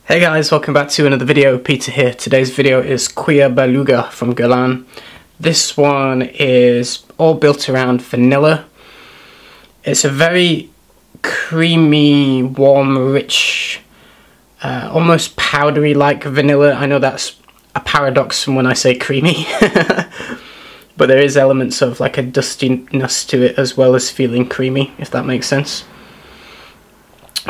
Hey guys, welcome back to another video. Peter here. Today's video is Cuir Beluga from Guerlain. This one is all built around vanilla. It's a very creamy, warm, rich, almost powdery like vanilla. I know that's a paradox from when I say creamy, but there is elements of like a dustiness to it as well as feeling creamy, if that makes sense.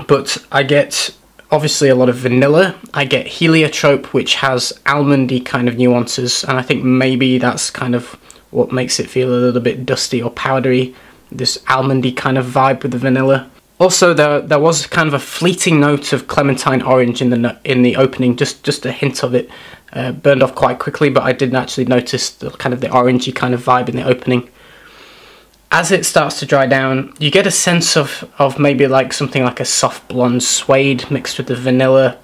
But I get obviously a lot of vanilla. I get heliotrope, which has almondy kind of nuances, and I think maybe that's kind of what makes it feel a little bit dusty or powdery, this almondy kind of vibe with the vanilla. Also, there was kind of a fleeting note of clementine orange in the opening, just a hint of it. Burned off quite quickly, but I didn't actually notice the kind of the orangey kind of vibe in the opening. As it starts to dry down, you get a sense of maybe like something like a soft blonde suede mixed with the vanilla.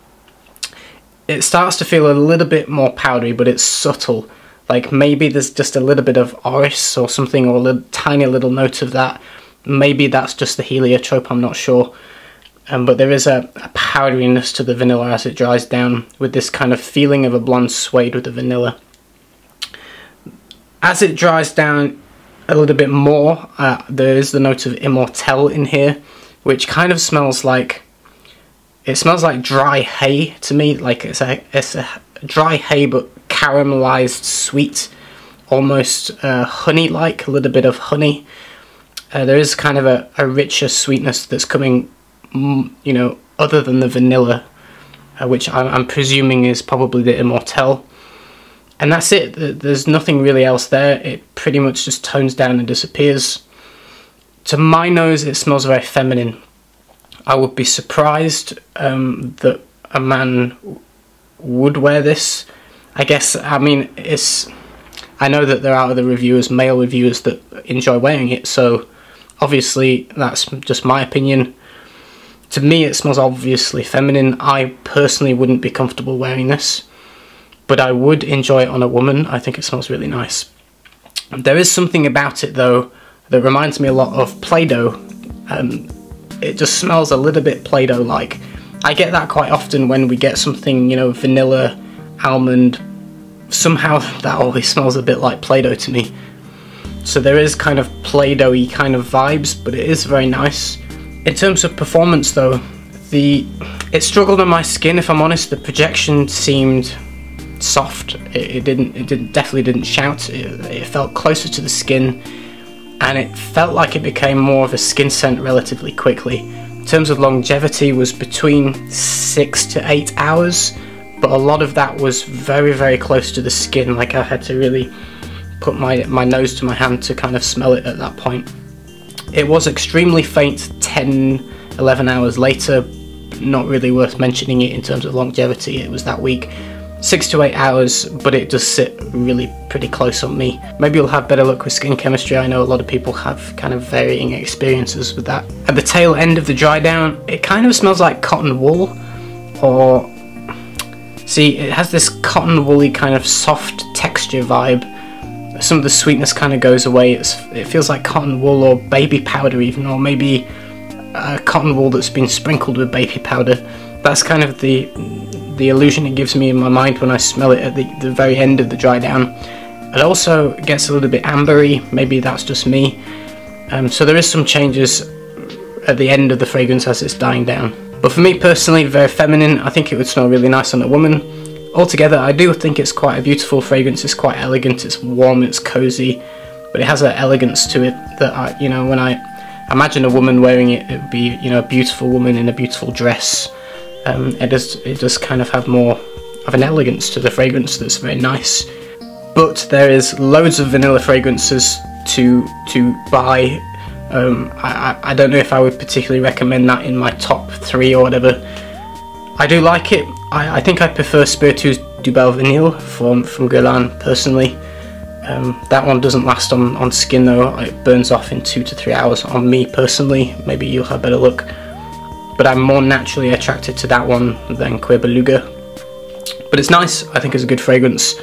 It starts to feel a little bit more powdery, but it's subtle. Like maybe there's just a little bit of orris or something, or a tiny little note of that. Maybe that's just the heliotrope, I'm not sure. But there is a powderiness to the vanilla as it dries down, with this kind of feeling of a blonde suede with the vanilla. As it dries down a little bit more, there is the note of immortel in here, which kind of smells like, it smells like dry hay to me. Like it's a dry hay but caramelized sweet, almost honey-like, a little bit of honey. There is kind of a richer sweetness that's coming, you know, other than the vanilla, which I'm presuming is probably the immortel. And that's it. There's nothing really else there. It pretty much just tones down and disappears. To my nose, it smells very feminine. I would be surprised that a man would wear this. I guess, I mean, I know that there are other reviewers, male reviewers, that enjoy wearing it, so obviously that's just my opinion. To me, it smells obviously feminine. I personally wouldn't be comfortable wearing this, but I would enjoy it on a woman. I think it smells really nice. There is something about it though that reminds me a lot of Play-Doh. It just smells a little bit Play-Doh like. I get that quite often when we get something, you know, vanilla, almond. Somehow that always smells a bit like Play-Doh to me. So there is kind of Play-Doh-y kind of vibes, but it is very nice. In terms of performance though, it struggled on my skin, if I'm honest. The projection seemed soft. It definitely didn't shout. It felt closer to the skin, and it felt like it became more of a skin scent relatively quickly. In terms of longevity, was between 6 to 8 hours, but a lot of that was very, very close to the skin. Like I had to really put my nose to my hand to kind of smell it at that point. It was extremely faint 10-11 hours later. Not really worth mentioning it in terms of longevity. It was that weak. 6 to 8 hours, but it does sit really pretty close on me. Maybe you'll have better luck with skin chemistry. I know a lot of people have kind of varying experiences with that. At the tail end of the dry down, it kind of smells like cotton wool, or see, it has this cotton woolly kind of soft texture vibe. Some of the sweetness kind of goes away. It feels like cotton wool or baby powder even, or maybe cotton wool that's been sprinkled with baby powder. That's kind of the illusion it gives me in my mind when I smell it at the very end of the dry down. It also gets a little bit ambery. Maybe that's just me. So there is some changes at the end of the fragrance as it's dying down. But for me personally, very feminine. I think it would smell really nice on a woman. Altogether, I do think it's quite a beautiful fragrance. It's quite elegant, it's warm, it's cozy, but it has an elegance to it that you know, when I imagine a woman wearing it, it would be, you know, a beautiful woman in a beautiful dress. It does kind of have more of an elegance to the fragrance that's very nice. But there is loads of vanilla fragrances to buy. I don't know if I would particularly recommend that in my top 3 or whatever. I do like it. I think I prefer Spiritueuse du Bel Vanille from Guerlain personally. That one doesn't last on skin though. It burns off in 2 to 3 hours on me personally. Maybe you'll have better luck. But I'm more naturally attracted to that one than Cuir Beluga. But it's nice. I think it's a good fragrance.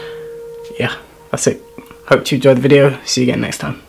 Yeah, that's it. Hope you enjoyed the video. See you again next time.